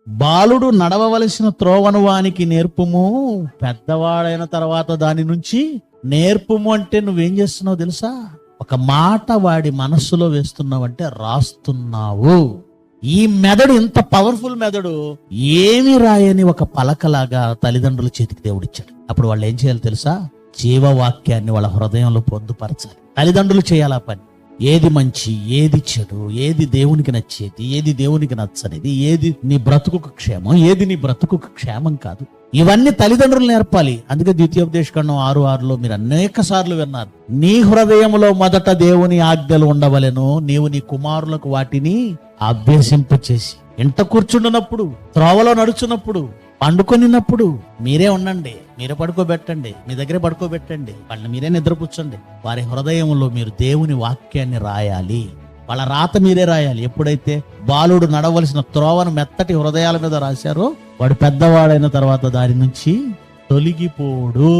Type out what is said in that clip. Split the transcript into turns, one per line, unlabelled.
బాలుడు నడవవలసిన త్రోవను వానికి నేర్పుము, పెద్దవాడైన తర్వాత దాని నుంచి నేర్పుము. అంటే నువ్వేం చేస్తున్నావు తెలుసా? ఒక మాట వాడి మనస్సులో వేస్తున్నావంటే రాస్తున్నావు. ఈ మెదడు ఇంత పవర్ఫుల్ మెదడు, ఏమి రాయని ఒక పలకలాగా తల్లిదండ్రుల చేతికి దేవుడిచ్చాడు. అప్పుడు వాళ్ళు ఏం చేయాలి తెలుసా? జీవవాక్యాన్ని వాళ్ళ హృదయంలో పొందుపరచాలి. తల్లిదండ్రులు చేయాలి ఆ పని. ఏది మంచి, ఏది చెడు, ఏది దేవునికి నచ్చేది, ఏది దేవునికి నచ్చనిది, ఏది నీ బ్రతుకుకు క్షేమం, ఏది నీ బ్రతుకుకు క్షేమం కాదు, ఇవన్నీ తల్లిదండ్రులు నేర్పాలి. అందుకే ద్వితీయోపదేశకాండం 6:6 మీరు అనేక సార్లు విన్నారు. నీ హృదయంలో మొదట దేవుని ఆజ్ఞలు ఉండవలెను, నీవు నీ కుమారులకు వాటిని అభ్యసింపచేసి. ఇంట కూర్చుండునప్పుడు, త్రోవలో నడుచున్నప్పుడు, పండుకొనినప్పుడు మీరే ఉండండి, మీరే పడుకోబెట్టండి, మీ దగ్గరే పడుకోబెట్టండి, వాళ్ళని మీరే నిద్రపుచ్చండి. వారి హృదయంలో మీరు దేవుని వాక్యాన్ని రాయాలి. వాళ్ళ రాత మీరే రాయాలి. ఎప్పుడైతే బాలుడు నడవలసిన త్రోవను మెత్తటి హృదయాల మీద రాశారో, వాడు పెద్దవాడైన తర్వాత దాని నుంచి తొలగిపోడు.